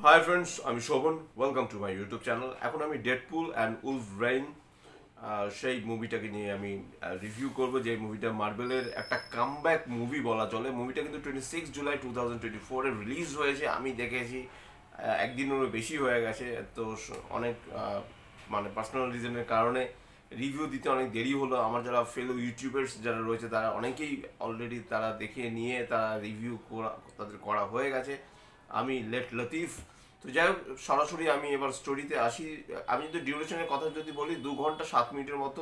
High friends, আমি Shobhan. Welcome to my YouTube channel. এখন আমি ডেডপুল অ্যান্ড উলভরেইন সেই মুভিটাকে নিয়ে আমি রিভিউ করব, যে মুভিটা মার্বেলের একটা কামব্যাক মুভি বলা চলে। মুভিটা কিন্তু 26 জুলাই 2024-এ রিলিজ হয়েছে। আমি দেখেছি একদিনেরও বেশি হয়ে গেছে। তো অনেক মানে পার্সোনাল রিজনের কারণে রিভিউ দিতে অনেক দেরি হলো। আমার যারা ফেলো ইউটিউবার্স যারা রয়েছে তারা অনেকেই অলরেডি তারা দেখে নিয়ে তারা রিভিউ তাদের করা হয়ে গেছে। আমি লেট লতিফ। তো যাই হোক, সরাসরি আমি এবার স্টোরিতে আসি। আমি যদি ডিউরেশনের কথা যদি বলি, 2 ঘন্টা 7 মিনিটের মতো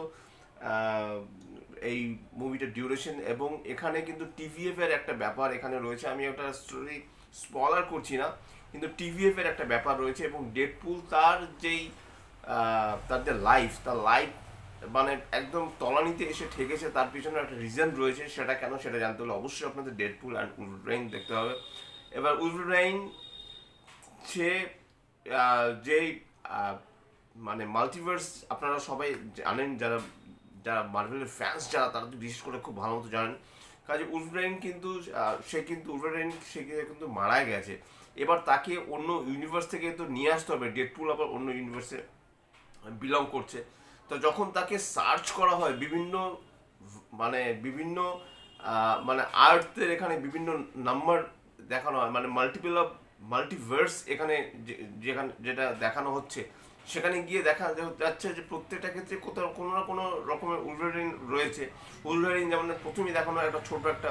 এই মুভিটার ডিউরেশন। এবং এখানে কিন্তু টিভিএফ এর একটা ব্যাপার এখানে রয়েছে। আমি একটা স্টোরি স্পয়লার করছি না, কিন্তু টিভিএফ এর একটা ব্যাপার রয়েছে। এবং ডেডপুল তার যেই তার যে তার লাইফ মানে একদম তলানিতে এসে ঠেকেছে, তার পিছনে একটা রিজন রয়েছে। সেটা কেন, সেটা জানতে হলে অবশ্যই আপনাদের ডেডপুল অ্যান্ড উলভরেইন দেখতে হবে। এবার উলভরেইন সে যেই মানে মাল্টিভার্স, আপনারা সবাই জানেন, যারা যারা মার্ভেলের ফ্যান্স যারা, তারা তো বিশেষ করে খুব ভালো মতো জানেন। কাজে উলভরেইন কিন্তু সে কিন্তু মারা গেছে। এবার তাকে অন্য ইউনিভার্স থেকে তো নিয়ে আসতে হবে। ডেডপুল আবার অন্য ইউনিভার্সে বিলং করছে। তো যখন তাকে সার্চ করা হয় বিভিন্ন মানে আর্থের এখানে বিভিন্ন নাম্বার দেখানো হয়, মানে মাল্টিভার্স এখানে যেটা দেখানো হচ্ছে, সেখানে গিয়ে দেখা যাচ্ছে যে প্রত্যেকটা ক্ষেত্রে কোথাও কোনো না কোনো রকমের উলভারিন রয়েছে। উলভারিন যেমন প্রথমেই দেখানো একটা ছোট একটা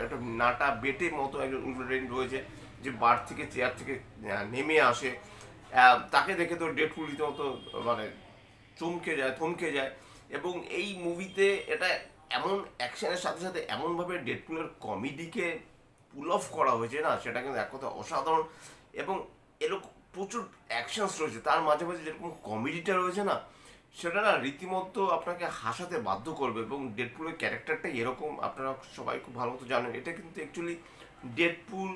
একটা নাটা বেটে মতো একজন উলভারিন রয়েছে, যে বার থেকে চেয়ার থেকে নেমে আসে। তাকে দেখে তো ডেডপুল রীতিমতো মানে থমকে যায়। এবং এই মুভিতে এটা এমন অ্যাকশনের সাথে সাথে এমনভাবে ডেডপুলের কমেডিকে পুল অফ করা হয়েছে না, সেটা কিন্তু এক কথা অসাধারণ। এবং এরকম প্রচুর অ্যাকশনস রয়েছে, তার মাঝে মাঝে যেরকম কমেডিটা রয়েছে না, সেটা না রীতিমতো আপনাকে হাসাতে বাধ্য করবে। এবং ডেডপুলের ক্যারেক্টারটা এরকম, আপনারা সবাই খুব ভালো মতো জানেন। এটা কিন্তু অ্যাকচুয়ালি ডেডপুল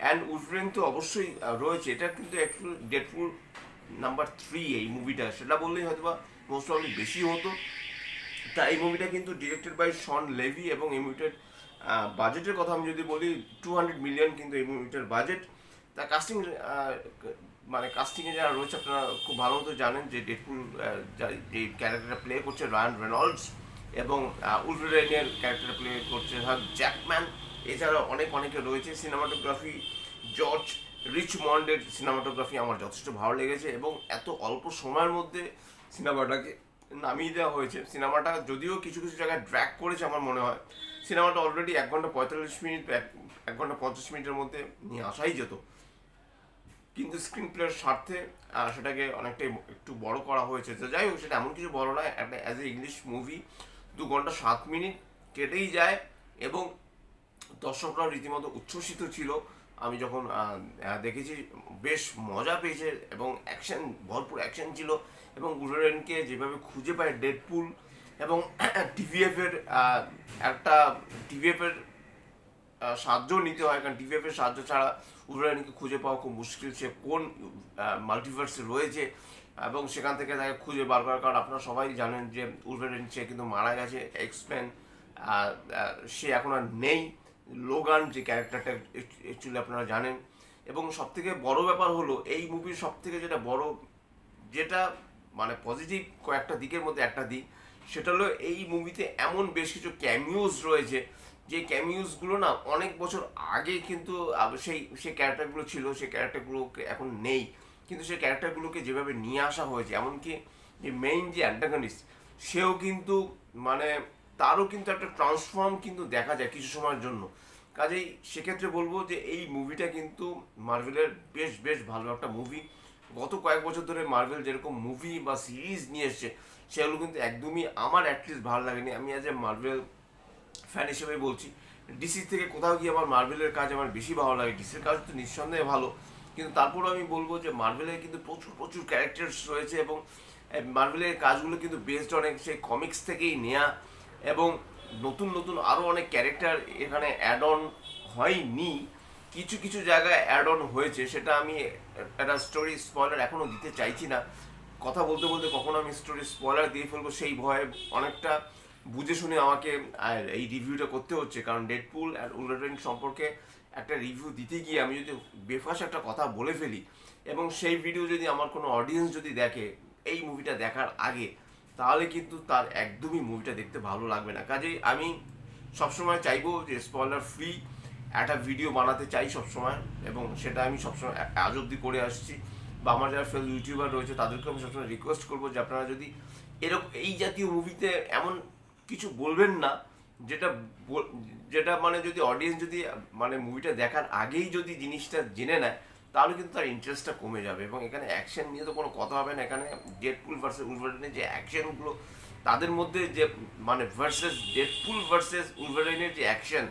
অ্যান্ড উলভরেইন তো অবশ্যই রয়েছে, এটা কিন্তু অ্যাকচুয়ালি ডেডপুল নাম্বার 3 এই মুভিটা, সেটা বললেই হয়তো বা মোস্ট প্রবলি বেশি হতো। তা এই মুভিটা কিন্তু ডিরেক্টেড বাই শন লেভি। এবং এই মুভিটার বাজেটের কথা আমি যদি বলি, 200 মিলিয়ন কিন্তু এই মুভিটার বাজেট। তা কাস্টিং মানে কাস্টিংয়ে যারা রয়েছে, আপনারা খুব ভালো মতো জানেন যে ডেডপুল যে ক্যারেক্টারটা প্লে করছে রায়ান রেনল্ডস, এবং উলভরেইনের ক্যারেক্টারটা প্লে করছে জ্যাকম্যান। এছাড়া অনেকে রয়েছে। সিনেমাটোগ্রাফি জর্জ রিচমন্ডের সিনেমাটোগ্রাফি আমার যথেষ্ট ভালো লেগেছে। এবং এত অল্প সময়ের মধ্যে সিনেমাটাকে নামিয়ে দেওয়া হয়েছে। সিনেমাটা যদিও কিছু কিছু জায়গায় ড্র্যাগ করেছে আমার মনে হয়, সিনেমাটা অলরেডি 1 ঘন্টা 45 মিনিট 1 ঘন্টা 50 মিনিটের মধ্যে নিয়ে আসাই যেত, কিন্তু স্ক্রিন প্লের স্বার্থে সেটাকে অনেকটাই একটু বড় করা হয়েছে। তো যাই হোক, সেটা এমন কিছু বড় নয়। একটা অ্যাজ এ ইংলিশ মুভি 2 ঘন্টা 7 মিনিট কেটেই যায়। এবং দর্শকরাও রীতিমতো উচ্ছ্বসিত ছিল। আমি যখন দেখেছি বেশ মজা পেয়েছে, এবং ভরপুর অ্যাকশন ছিল। এবং উলভরেইনকে যেভাবে খুঁজে পায় ডেডপুল, এবং টিভিএফ এর একটা টিভিএফ এর সাহায্য নিতে হয়, কারণ টিভিএফ এর সাহায্য ছাড়া উলভরেইনকে খুঁজে পাওয়া খুব মুশকিল, সে কোন মাল্টিভার্সে রয়েছে। এবং সেখান থেকে তাকে খুঁজে বার করার, কারণ আপনারা সবাই জানেন যে উলভরেইন সে কিন্তু মারা গেছে। এক্সপ্যান সে এখন আর নেই। লোগান যে ক্যারেক্টারটা অ্যাকচুয়ালি আপনারা জানেন। এবং সবথেকে বড় ব্যাপার হলো, এই মুভির সবথেকে যেটা মানে পজিটিভ কয়েকটা দিকের মধ্যে একটা দিক, সেটা হলো এই মুভিতে এমন বেশ কিছু ক্যামিওস রয়েছে, যে ক্যামিওসগুলো না অনেক বছর আগে কিন্তু সেই ক্যারেক্টারগুলো ছিল, সেই ক্যারেক্টারগুলোকে এখন নেই। কিন্তু সেই ক্যারেক্টারগুলোকে যেভাবে নিয়ে আসা হয়েছে, এমনকি যে মেইন যে অ্যান্টাগনিস্ট, সেও কিন্তু মানে তারও কিন্তু একটা ট্রান্সফর্ম কিন্তু দেখা যায় কিছু সময়ের জন্য। কাজেই সেক্ষেত্রে বলবো যে এই মুভিটা কিন্তু মার্ভেলের বেশ বেশ ভালো একটা মুভি। গত কয়েক বছর ধরে মার্ভেল যেরকম মুভি বা সিরিজ নিয়ে এসছে, সেগুলো কিন্তু একদমই আমার অ্যাটলিস্ট ভালো লাগেনি। আমি অ্যাজ এ মার্ভেল ফ্যান হিসেবে বলছি, ডিসির থেকে কোথাও গিয়ে আমার মার্ভেলের কাজ আমার বেশি ভালো লাগে। ডিসির কাজ তো নিঃসন্দেহে ভালো, কিন্তু তারপরও আমি বলবো যে মার্ভেলের কিন্তু প্রচুর প্রচুর ক্যারেক্টার্স রয়েছে। এবং মার্ভেলের কাজগুলো কিন্তু বেসড অনেক সেই কমিক্স থেকেই নেয়া। এবং নতুন নতুন আরও অনেক ক্যারেক্টার এখানে অ্যাড অন হয়নি, কিছু কিছু জায়গায় অ্যাড অন হয়েছে। সেটা আমি একটা স্টোরি স্পয়লার এখনও দিতে চাইছি না। কথা বলতে বলতে কখনো আমি স্টোরি স্পয়লার দিয়ে ফেলবো, সেই ভয়ে অনেকটা বুঝে শুনে আমাকে এই রিভিউটা করতে হচ্ছে। কারণ ডেডপুল অ্যান্ড উলভরেইন সম্পর্কে একটা রিভিউ দিতে গিয়ে আমি যদি বেফাস একটা কথা বলে ফেলি এবং সেই ভিডিও যদি আমার কোনো অডিয়েন্স যদি দেখে এই মুভিটা দেখার আগে, তাহলে কিন্তু তার একদমই মুভিটা দেখতে ভালো লাগবে না। কাজেই আমি সবসময় চাইবো যে স্পয়লার ফ্রি একটা ভিডিও বানাতে চাই সবসময়, এবং সেটা আমি সবসময় আজ অব্দি করে আসছি। বা আমার যারা ফেল ইউটিউবার রয়েছে তাদেরকে আমি সবসময় রিকোয়েস্ট করবো যে আপনারা যদি এরকম এই জাতীয় মুভিতে এমন কিছু বলবেন না যেটা যেটা মানে যদি অডিয়েন্স যদি মানে মুভিটা দেখার আগেই যদি জিনিসটা জেনে নেয়, তাহলে কিন্তু তার ইন্টারেস্টটা কমে যাবে। এবং এখানে অ্যাকশন নিয়ে তো কোনো কথা হবে না। এখানে ডেডপুল ভার্সেস উলভারিনের যে অ্যাকশনগুলো, তাদের মধ্যে যে মানে ডেডপুল ভার্সেস উলভারিনের যে অ্যাকশন,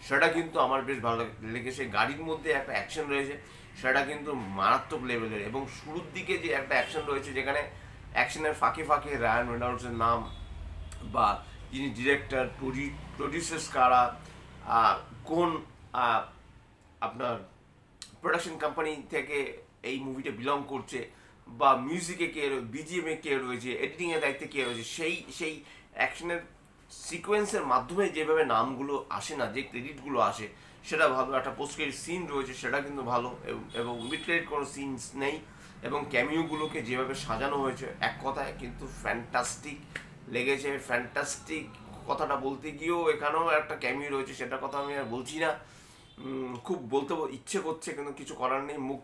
সেটা কিন্তু আমার বেশ ভালো লেগেছে। গাড়ির মধ্যে একটা অ্যাকশন রয়েছে, সেটা কিন্তু মারাত্মক লেভেলের। এবং শুরুর দিকে যে একটা অ্যাকশন রয়েছে, যেখানে অ্যাকশনের ফাঁকে ফাঁকে রায়ান রেনল্ডসের নাম বা যিনি ডিরেক্টর, প্রডিউসার্স কারা, কোন আপনার প্রোডাকশন কোম্পানি থেকে এই মুভিটা বিলং করছে, বা মিউজিকে কে, বিজিএমে কে রয়েছে, এডিটিংয়ের দায়িত্বে কে রয়েছে, সেই অ্যাকশনের সিকোয়েন্সের মাধ্যমে যেভাবে নামগুলো আসে না, যে ক্রেডিটগুলো আসে, সেটা ভালো। একটা পোস্ট ক্রেডিট সিন রয়েছে, সেটা কিন্তু ভালো। এবং মিড ক্রেডিট কোনো সিনস নেই। এবং ক্যামিওগুলোকে যেভাবে সাজানো হয়েছে, এক কথায় কিন্তু ফ্যান্টাস্টিক লেগেছে। ফ্যান্টাস্টিক কথাটা বলতে গিয়েও এখানেও একটা ক্যামিও রয়েছে, সেটার কথা আমি আর বলছি না। খুব বলতে ইচ্ছে করছে, কিন্তু কিছু করার নেই। মুখ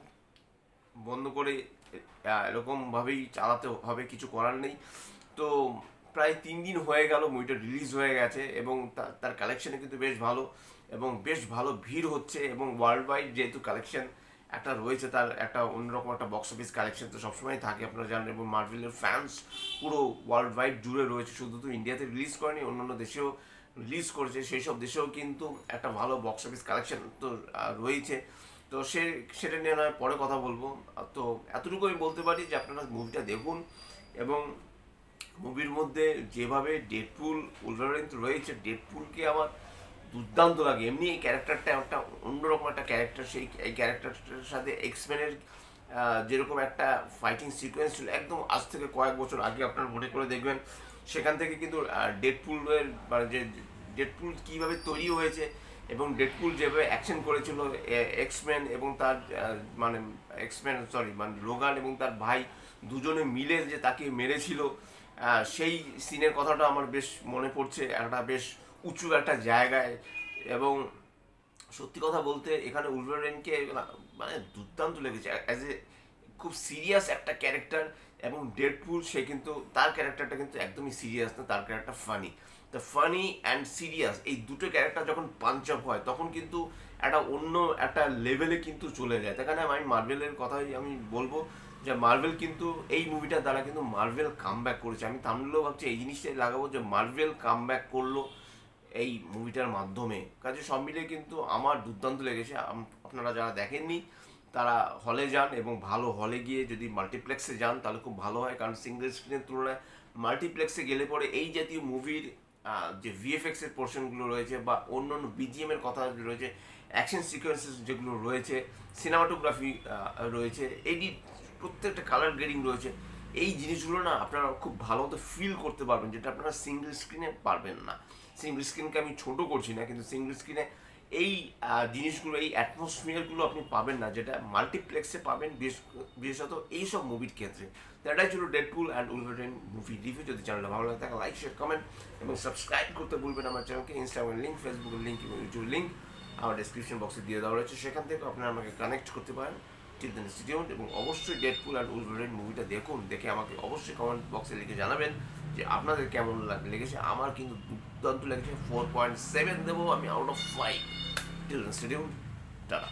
বন্ধ করে এরকমভাবেই চালাতে হবে, কিছু করার নেই। তো প্রায় 3 দিন হয়ে গেল মুভিটা রিলিজ হয়ে গেছে, এবং তার কালেকশানে কিন্তু বেশ ভালো, এবং বেশ ভালো ভিড় হচ্ছে। এবং ওয়ার্ল্ড ওয়াইড যেহেতু কালেকশন একটা রয়েছে, তার একটা অন্যরকম একটা বক্স অফিস কালেকশন তো সবসময় থাকে, আপনারা জানেন। এবং মার্ভেলের ফ্যান্স পুরো ওয়ার্ল্ড ওয়াইড জুড়ে রয়েছে, শুধু তো ইন্ডিয়াতে রিলিজ করেনি, অন্যান্য দেশেও রিলিজ করেছে। সেই সব দেশেও কিন্তু একটা ভালো বক্স অফিস কালেকশন তো রয়েছে। তো সেটা নিয়ে নয় পরে কথা বলবো। তো এতটুকু আমি বলতে পারি যে আপনারা মুভিটা দেখুন। এবং মুভির মধ্যে যেভাবে ডেডপুল উলভারিন রয়েছে, ডেডপুলকে আমার দুর্দান্ত লাগে। এমনি এই ক্যারেক্টারটা একটা অন্যরকম একটা ক্যারেক্টার। এই ক্যারেক্টারটার সাথে এক্সমেনের যেরকম একটা ফাইটিং সিকোয়েন্স ছিল একদম আজ থেকে কয়েক বছর আগে, আপনারা মনে করে দেখবেন, সেখান থেকে কিন্তু ডেডপুলের মানে যে ডেডপুল কীভাবে তৈরি হয়েছে, এবং ডেডপুল যেভাবে অ্যাকশন করেছিল এক্সম্যান এবং তার মানে মানে লোগান এবং তার ভাই দুজনে মিলে যে তাকে মেরেছিল, সেই সিনের কথাটা আমার বেশ মনে পড়ছে, একটা বেশ উঁচু একটা জায়গায়। এবং সত্যি কথা বলতে এখানে উলভারিনকে মানে দুর্দান্ত লেগেছে, অ্যাজ এ খুব সিরিয়াস একটা ক্যারেক্টার। এবং ডেডপুল সে কিন্তু তার ক্যারেক্টারটা কিন্তু একদমই সিরিয়াস না, তার ক্যারেক্টার ফানি। তো ফানি অ্যান্ড সিরিয়াস এই দুটো ক্যারেক্টার যখন পাঞ্চ আপ হয়, তখন কিন্তু একটা অন্য একটা লেভেলে কিন্তু চলে যায়। তার কারণে আমি মার্ভেলের কথাই আমি বলবো যে মার্ভেল কিন্তু এই মুভিটার দ্বারা কিন্তু মার্ভেল কামব্যাক করেছে। আমি থামলেও ভাবছি এই জিনিসটাই লাগাবো যে মার্ভেল কামব্যাক করলো এই মুভিটার মাধ্যমে। কাজে সব মিলিয়ে কিন্তু আমার দুর্দান্ত লেগেছে। আপনারা যারা দেখেননি তারা হলে যান, এবং ভালো হলে গিয়ে যদি মাল্টিপ্লেক্সে যান তাহলে খুব ভালো হয়। কারণ সিঙ্গেল স্ক্রিনের তুলনায় মাল্টিপ্লেক্সে গেলে পরে এই জাতীয় মুভির যে ভিএফএক্সের পোর্শনগুলো রয়েছে, বা অন্য অন্য বিজিএমের কথা রয়েছে, অ্যাকশন সিকোয়েন্সেস যেগুলো রয়েছে, সিনেমাটোগ্রাফি রয়েছে, এডিট, প্রত্যেকটা কালার গ্রেডিং রয়েছে, এই জিনিসগুলো না আপনারা খুব ভালো মতো ফিল করতে পারবেন, যেটা আপনারা সিঙ্গেল স্ক্রিনে পারবেন না। সিঙ্গেল স্ক্রিনকে আমি ছোট করছি না, কিন্তু সিঙ্গেল স্ক্রিনে এই জিনিসগুলো, এই অ্যাটমসফিয়ারগুলো আপনি পাবেন না, যেটা মাল্টিপ্লেক্সে পাবেন, বিশেষত এইসব মুভির ক্ষেত্রে। তো এটাই ছিল Deadpool and Wolverine movie review. যদি চ্যানেলটা ভালো লাগে থাকে লাইক, শেয়ার, কমেন্ট এবং সাবস্ক্রাইব করতে ভুলবেন আমার চ্যানেলকে। ইনস্টাগ্রামের লিঙ্ক, ফেসবুকের লিঙ্ক এবং ইউটিউবের লিঙ্ক আমার ডেসক্রিপশন বক্সে দিয়ে দেওয়া রয়েছে, সেখান থেকে আপনারা আমাকে কানেক্ট করতে পারেন। Till then stay tuned. এবং অবশ্যই ডেডপুল অ্যান্ড উলভারিন মুভিটা দেখুন, দেখে আমাকে অবশ্যই কমেন্ট বক্সে লিখে জানাবেন যে আপনাদের কেমন লেগেছে। আমার কিন্তু দুর্দান্ত লেগেছে, 4.7 দেবো আমি out of 5। Till then, stay tuned. Ta-da.